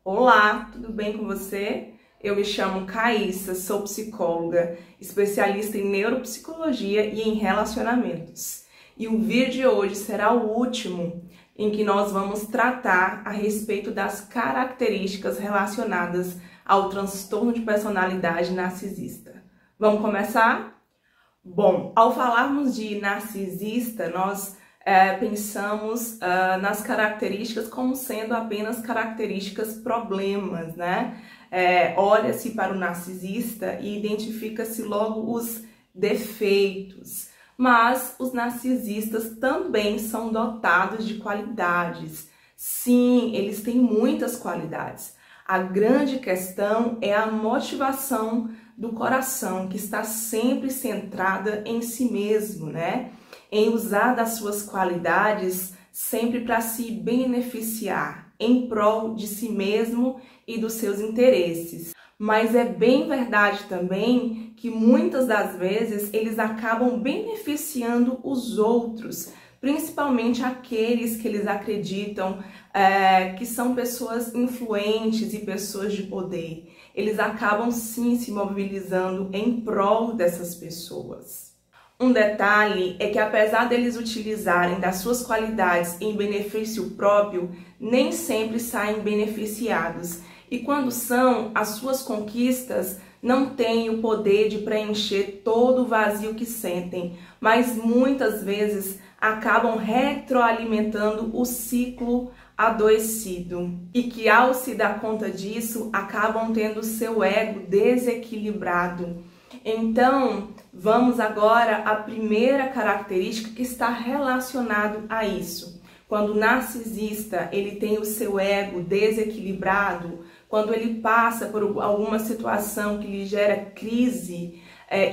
Olá, tudo bem com você? Eu me chamo Caíssa, sou psicóloga, especialista em neuropsicologia e em relacionamentos. E o vídeo de hoje será o último em que nós vamos tratar a respeito das características relacionadas ao transtorno de personalidade narcisista. Vamos começar? Bom, ao falarmos de narcisista, nós pensamos nas características como sendo apenas características problemas, né? Olha-se para o narcisista e identifica-se logo os defeitos. Mas os narcisistas também são dotados de qualidades. Sim, eles têm muitas qualidades. A grande questão é a motivação do coração, que está sempre centrada em si mesmo, né? Em usar das suas qualidades sempre para se beneficiar, em prol de si mesmo e dos seus interesses. Mas é bem verdade também que muitas das vezes eles acabam beneficiando os outros, principalmente aqueles que eles acreditam que são pessoas influentes e pessoas de poder. Eles acabam sim se mobilizando em prol dessas pessoas. Um detalhe é que apesar deles utilizarem das suas qualidades em benefício próprio, nem sempre saem beneficiados. E quando são, as suas conquistas não têm o poder de preencher todo o vazio que sentem, mas muitas vezes acabam retroalimentando o ciclo adoecido. E que ao se dar conta disso, acabam tendo seu ego desequilibrado. Então, vamos agora à primeira característica que está relacionado a isso. Quando o narcisista ele tem o seu ego desequilibrado, quando ele passa por alguma situação que lhe gera crise,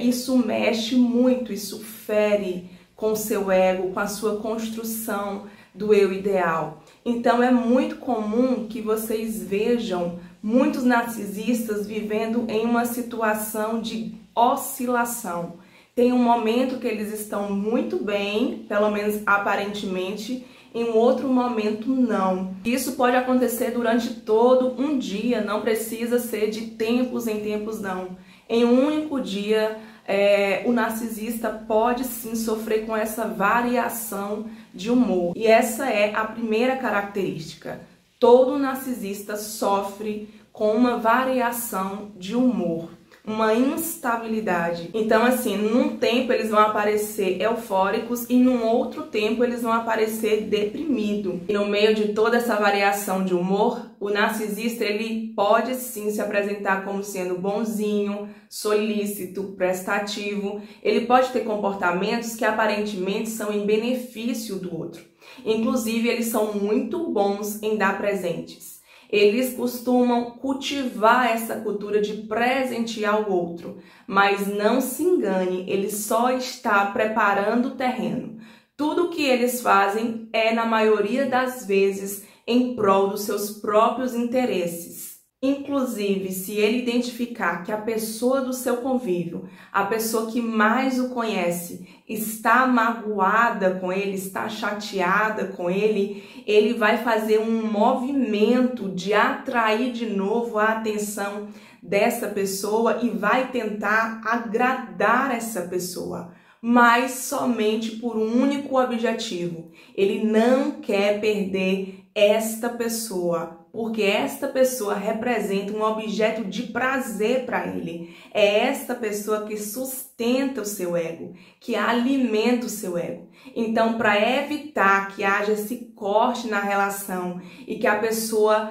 isso mexe muito, isso fere com o seu ego, com a sua construção do eu ideal. Então é muito comum que vocês vejam muitos narcisistas vivendo em uma situação de oscilação. Tem um momento que eles estão muito bem, pelo menos aparentemente, em um outro momento não. Isso pode acontecer durante todo um dia, não precisa ser de tempos em tempos não. Em um único dia, o narcisista pode sim sofrer com essa variação de humor. E essa é a primeira característica. Todo narcisista sofre com uma variação de humor, uma instabilidade. Então, assim, num tempo eles vão aparecer eufóricos e num outro tempo eles vão aparecer deprimidos. E no meio de toda essa variação de humor, o narcisista ele pode sim se apresentar como sendo bonzinho, solícito, prestativo. Ele pode ter comportamentos que aparentemente são em benefício do outro. Inclusive, eles são muito bons em dar presentes. Eles costumam cultivar essa cultura de presentear o outro, mas não se engane, ele só está preparando o terreno. Tudo o que eles fazem é, na maioria das vezes, em prol dos seus próprios interesses. Inclusive, se ele identificar que a pessoa do seu convívio, a pessoa que mais o conhece, está magoada com ele, está chateada com ele, ele vai fazer um movimento de atrair de novo a atenção dessa pessoa e vai tentar agradar essa pessoa, mas somente por um único objetivo. Ele não quer perder esta pessoa, porque esta pessoa representa um objeto de prazer para ele. É esta pessoa que sustenta o seu ego, que alimenta o seu ego. Então, para evitar que haja esse corte na relação e que a pessoa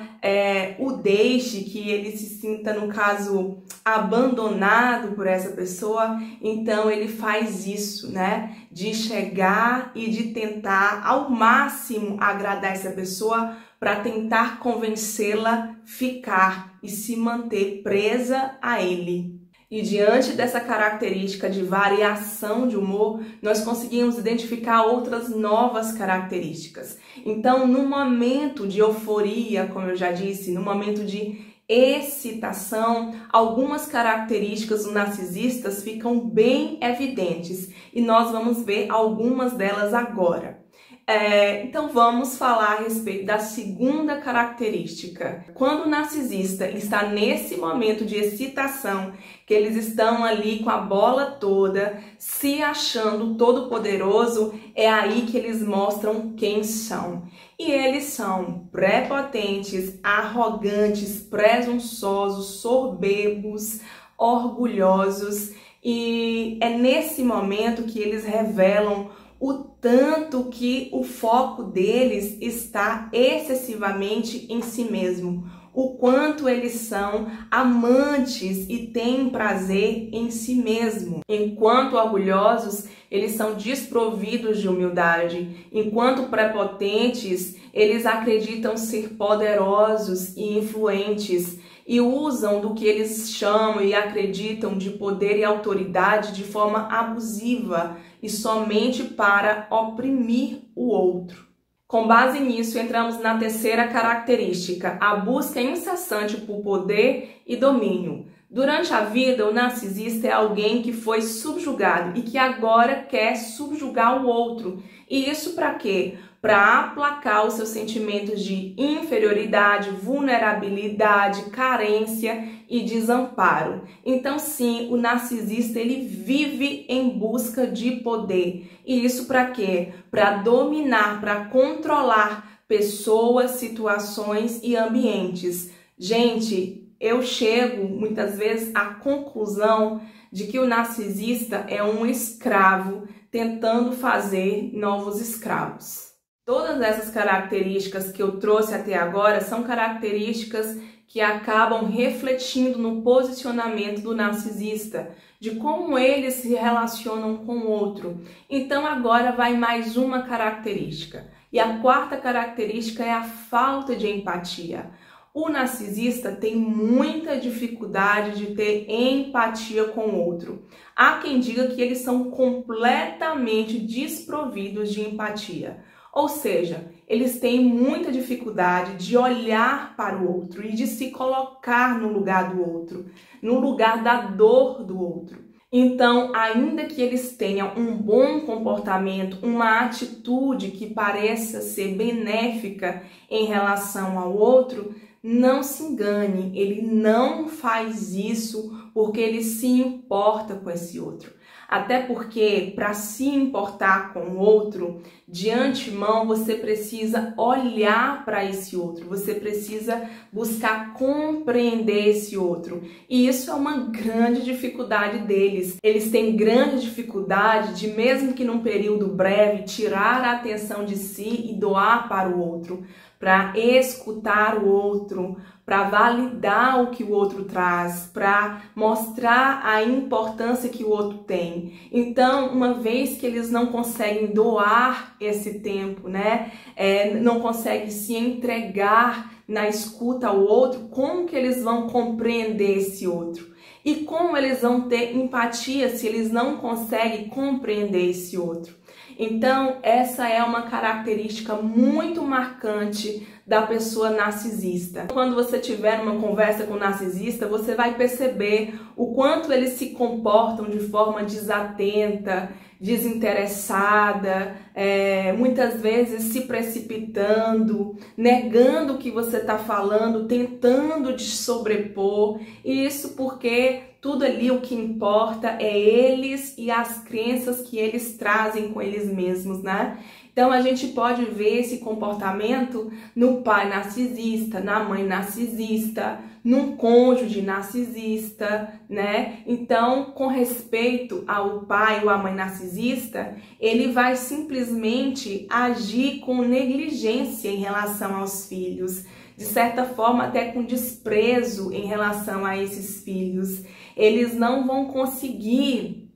o deixe, que ele se sinta, no caso, abandonado por essa pessoa, então ele faz isso, né? De chegar e de tentar ao máximo agradar essa pessoa para tentar convencê-la a ficar e se manter presa a ele. E diante dessa característica de variação de humor, nós conseguimos identificar outras novas características. Então, no momento de euforia, como eu já disse, no momento de excitação, algumas características do narcisista ficam bem evidentes e nós vamos ver algumas delas agora. Então vamos falar a respeito da segunda característica. Quando o narcisista está nesse momento de excitação, que eles estão ali com a bola toda, se achando todo poderoso, é aí que eles mostram quem são. E eles são prepotentes, arrogantes, presunçosos, soberbos, orgulhosos, e é nesse momento que eles revelam o tanto que o foco deles está excessivamente em si mesmo, o quanto eles são amantes e têm prazer em si mesmo. Enquanto orgulhosos, eles são desprovidos de humildade. Enquanto prepotentes, eles acreditam ser poderosos e influentes e usam do que eles chamam e acreditam de poder e autoridade de forma abusiva e somente para oprimir o outro. Com base nisso, entramos na terceira característica, a busca incessante por poder e domínio. Durante a vida, o narcisista é alguém que foi subjugado e que agora quer subjugar o outro. E isso para quê? Para aplacar os seus sentimentos de inferioridade, vulnerabilidade, carência e desamparo. Então sim, o narcisista ele vive em busca de poder. E isso para quê? Para dominar, para controlar pessoas, situações e ambientes. Gente, eu chego muitas vezes à conclusão de que o narcisista é um escravo tentando fazer novos escravos. Todas essas características que eu trouxe até agora são características que acabam refletindo no posicionamento do narcisista, de como eles se relacionam com o outro. Então agora vai mais uma característica. E a quarta característica é a falta de empatia. O narcisista tem muita dificuldade de ter empatia com o outro. Há quem diga que eles são completamente desprovidos de empatia. Ou seja, eles têm muita dificuldade de olhar para o outro e de se colocar no lugar do outro, no lugar da dor do outro. Então, ainda que eles tenham um bom comportamento, uma atitude que pareça ser benéfica em relação ao outro, não se engane, ele não faz isso porque ele se importa com esse outro. Até porque, para se importar com o outro, de antemão você precisa olhar para esse outro, você precisa buscar compreender esse outro. E isso é uma grande dificuldade deles. Eles têm grande dificuldade de, mesmo que num período breve, tirar a atenção de si e doar para o outro, para escutar o outro, para validar o que o outro traz, para mostrar a importância que o outro tem. Então, uma vez que eles não conseguem doar esse tempo, não conseguem se entregar na escuta ao outro, como que eles vão compreender esse outro? E como eles vão ter empatia se eles não conseguem compreender esse outro? Então, essa é uma característica muito marcante da pessoa narcisista. Quando você tiver uma conversa com o narcisista, você vai perceber o quanto eles se comportam de forma desatenta, desinteressada, muitas vezes se precipitando, negando o que você está falando, tentando te sobrepor. E isso porque tudo ali o que importa é eles e as crenças que eles trazem com eles mesmos, né? Então a gente pode ver esse comportamento no pai narcisista, na mãe narcisista, num cônjuge narcisista, né? Então, com respeito ao pai ou à mãe narcisista, ele vai simplesmente agir com negligência em relação aos filhos, de certa forma até com desprezo em relação a esses filhos. Eles não vão conseguir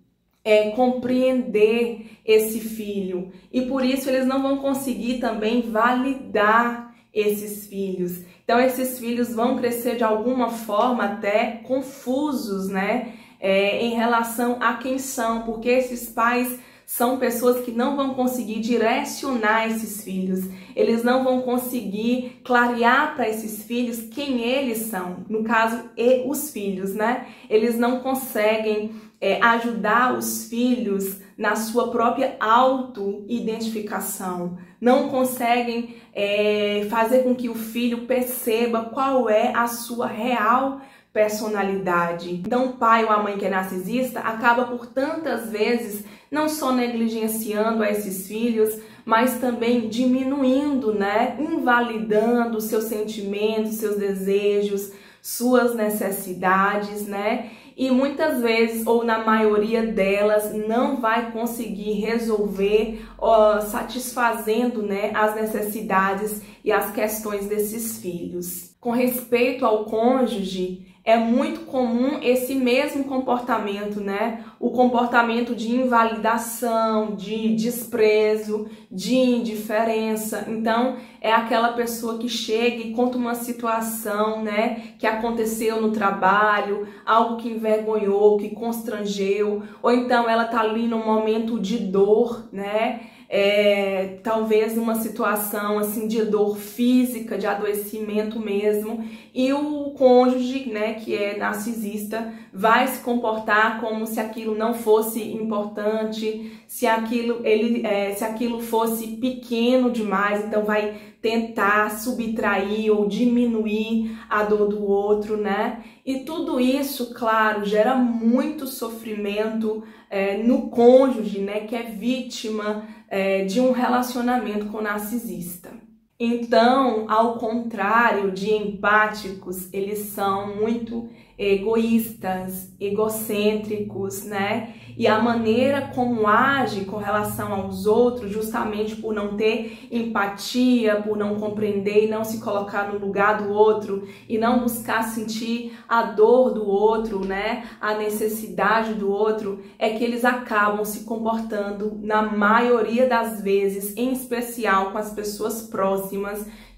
compreender esse filho e por isso eles não vão conseguir também validar esses filhos. Então esses filhos vão crescer de alguma forma até confusos, em relação a quem são, porque esses pais são pessoas que não vão conseguir direcionar esses filhos, eles não vão conseguir clarear para esses filhos quem eles são, no caso, os filhos, eles não conseguem ajudar os filhos na sua própria auto-identificação, não conseguem fazer com que o filho perceba qual é a sua real personalidade. Então, o pai ou a mãe que é narcisista acaba por tantas vezes não só negligenciando a esses filhos, mas também diminuindo, né, invalidando seus sentimentos, seus desejos, suas necessidades, né? E muitas vezes, ou na maioria delas, não vai conseguir resolver, satisfazendo, né, as necessidades e as questões desses filhos. Com respeito ao cônjuge, é muito comum esse mesmo comportamento, né? O comportamento de invalidação, de desprezo, de indiferença. Então, é aquela pessoa que chega e conta uma situação, né, que aconteceu no trabalho, algo que envergonhou, que constrangeu, ou então ela tá ali num momento de dor, né? Talvez numa situação assim de dor física, de adoecimento mesmo, e o cônjuge, né, que é narcisista, vai se comportar como se aquilo não fosse importante, se aquilo fosse pequeno demais, então vai tentar subtrair ou diminuir a dor do outro, né? E tudo isso, claro, gera muito sofrimento no cônjuge, né, que é vítima de um relacionamento com o narcisista. Então, ao contrário de empáticos, eles são muito egoístas, egocêntricos, né? E a maneira como age com relação aos outros, justamente por não ter empatia, por não compreender e não se colocar no lugar do outro e não buscar sentir a dor do outro, né? A necessidade do outro, é que eles acabam se comportando, na maioria das vezes, em especial com as pessoas próximas,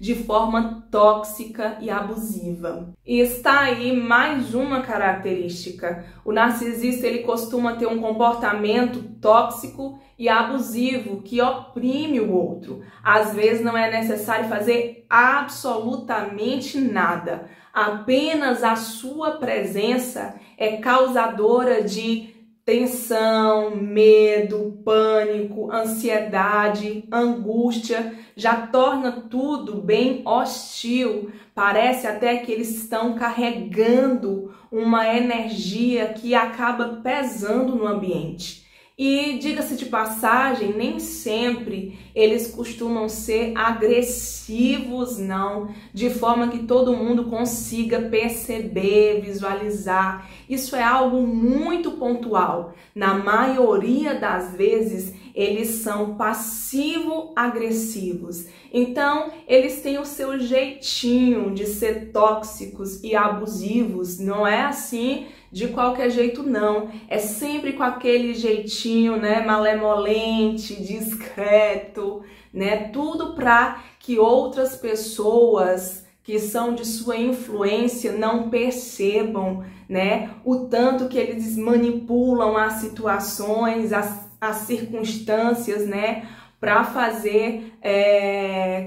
de forma tóxica e abusiva. E está aí mais uma característica. O narcisista, ele costuma ter um comportamento tóxico e abusivo que oprime o outro. Às vezes não é necessário fazer absolutamente nada. Apenas a sua presença é causadora de tensão, medo, pânico, ansiedade, angústia, já torna tudo bem hostil. Parece até que eles estão carregando uma energia que acaba pesando no ambiente. E, diga-se de passagem, nem sempre eles costumam ser agressivos, não, de forma que todo mundo consiga perceber, visualizar. Isso é algo muito pontual. Na maioria das vezes, eles são passivo-agressivos. Então, eles têm o seu jeitinho de ser tóxicos e abusivos. Não é assim de qualquer jeito, não. É sempre com aquele jeitinho, né, malemolente, discreto, né? Tudo para que outras pessoas que são de sua influência não percebam, né, o tanto que eles manipulam as situações, as circunstâncias, né, para fazer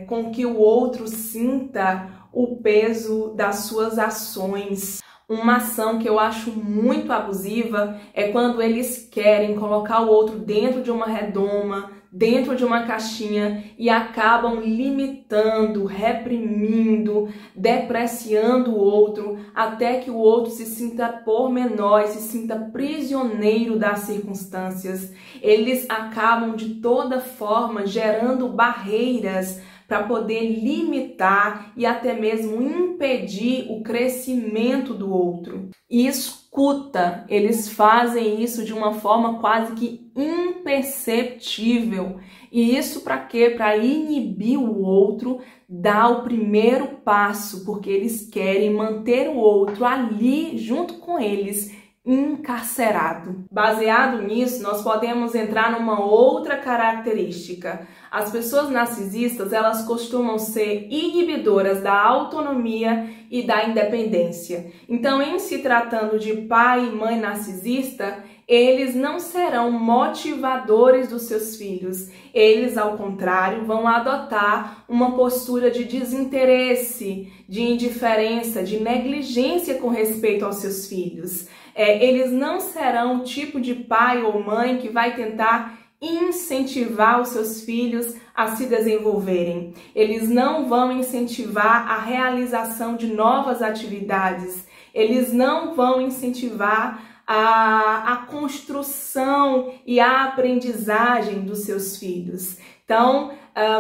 com que o outro sinta o peso das suas ações. Uma ação que eu acho muito abusiva é quando eles querem colocar o outro dentro de uma redoma, dentro de uma caixinha e acabam limitando, reprimindo, depreciando o outro até que o outro se sinta por menor, se sinta prisioneiro das circunstâncias. Eles acabam de toda forma gerando barreiras para poder limitar e até mesmo impedir o crescimento do outro. E escuta, eles fazem isso de uma forma quase que imperceptível. E isso para quê? Para inibir o outro, dar o primeiro passo, porque eles querem manter o outro ali junto com eles, encarcerado. Baseado nisso, nós podemos entrar numa outra característica. As pessoas narcisistas, elas costumam ser inibidoras da autonomia e da independência. Então, em se tratando de pai e mãe narcisista, eles não serão motivadores dos seus filhos. Eles, ao contrário, vão adotar uma postura de desinteresse, de indiferença, de negligência com respeito aos seus filhos. Eles não serão o tipo de pai ou mãe que vai tentar incentivar os seus filhos a se desenvolverem. Eles não vão incentivar a realização de novas atividades. Eles não vão incentivar a construção e a aprendizagem dos seus filhos. Então,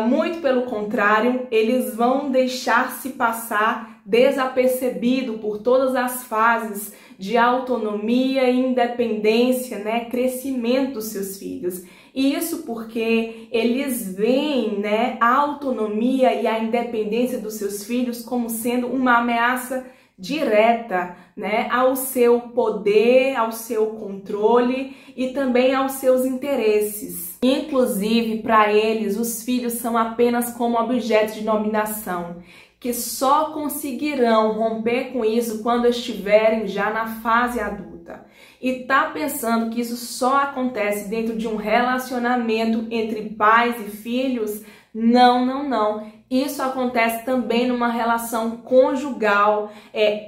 muito pelo contrário, eles vão deixar-se passar desapercebido por todas as fases de autonomia e independência, né, crescimento dos seus filhos. Isso porque eles veem, né, a autonomia e a independência dos seus filhos como sendo uma ameaça direta, né, ao seu poder, ao seu controle e também aos seus interesses. Inclusive, para eles, os filhos são apenas como objetos de dominação, que só conseguirão romper com isso quando estiverem já na fase adulta. E tá pensando que isso só acontece dentro de um relacionamento entre pais e filhos? Não, não, não. Isso acontece também numa relação conjugal,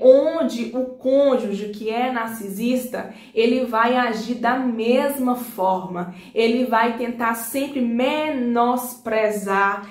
onde o cônjuge que é narcisista, ele vai agir da mesma forma. Ele vai tentar sempre menosprezar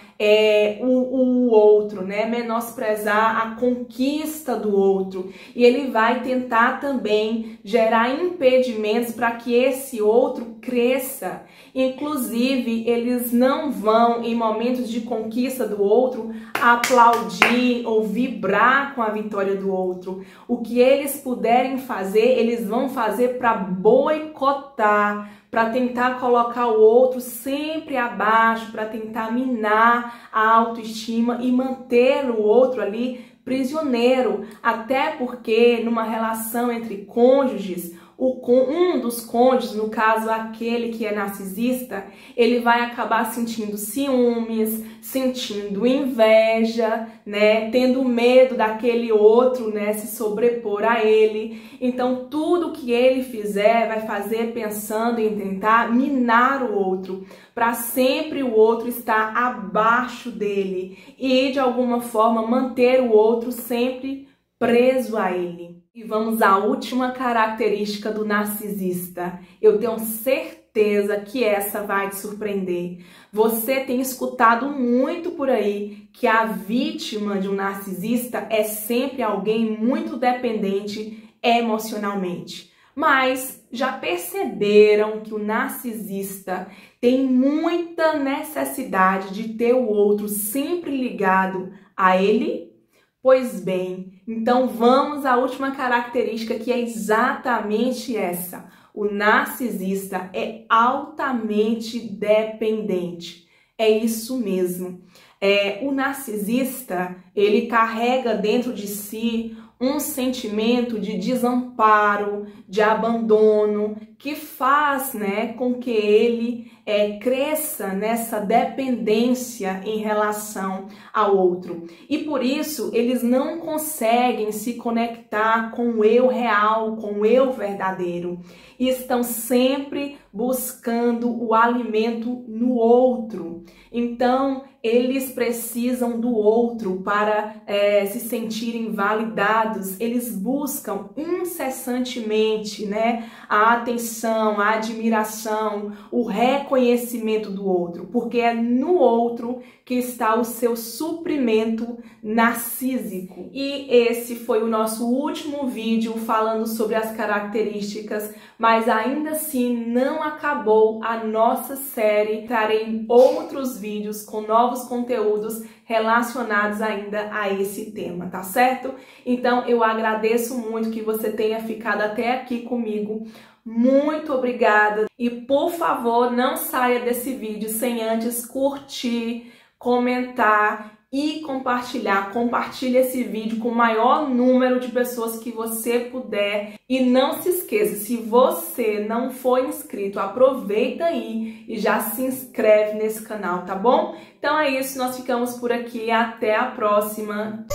o outro, né? Menosprezar a conquista do outro. E ele vai tentar também gerar impedimentos para que esse outro cresça. Inclusive, eles não vão, em momentos de conquista do outro, aplaudir ou vibrar com a vitória do outro. O que eles puderem fazer, eles vão fazer para boicotar, para tentar colocar o outro sempre abaixo, para tentar minar a autoestima e manter o outro ali prisioneiro. Até porque numa relação entre cônjuges, um dos cônjuges, no caso aquele que é narcisista, ele vai acabar sentindo ciúmes, sentindo inveja, né, tendo medo daquele outro, né, se sobrepor a ele. Então tudo que ele fizer vai fazer pensando em tentar minar o outro, para sempre o outro estar abaixo dele e de alguma forma manter o outro sempre preso a ele. E vamos à última característica do narcisista. Eu tenho certeza que essa vai te surpreender. Você tem escutado muito por aí que a vítima de um narcisista é sempre alguém muito dependente emocionalmente. Mas já perceberam que o narcisista tem muita necessidade de ter o outro sempre ligado a ele? Pois bem, então vamos à última característica, que é exatamente essa. O narcisista é altamente dependente. É isso mesmo. O narcisista, ele carrega dentro de si um sentimento de desamparo, de abandono, que faz, né, com que ele cresça nessa dependência em relação ao outro. E por isso eles não conseguem se conectar com o eu real, com o eu verdadeiro. E estão sempre buscando o alimento no outro. Então, eles precisam do outro para se sentirem validados. Eles buscam incessantemente, né, a atenção, a admiração, o reconhecimento do outro, porque é no outro que está o seu suprimento narcísico. E esse foi o nosso último vídeo falando sobre as características, mas ainda assim não acabou a nossa série. Trarei outros vídeos com novos conteúdos relacionados ainda a esse tema, tá certo? Então eu agradeço muito que você tenha ficado até aqui comigo. Muito obrigada. E por favor, não saia desse vídeo sem antes curtir, comentar e compartilhar. Compartilhe esse vídeo com o maior número de pessoas que você puder. E não se esqueça, se você não for inscrito, aproveita aí e já se inscreve nesse canal, tá bom? Então é isso, nós ficamos por aqui. Até a próxima.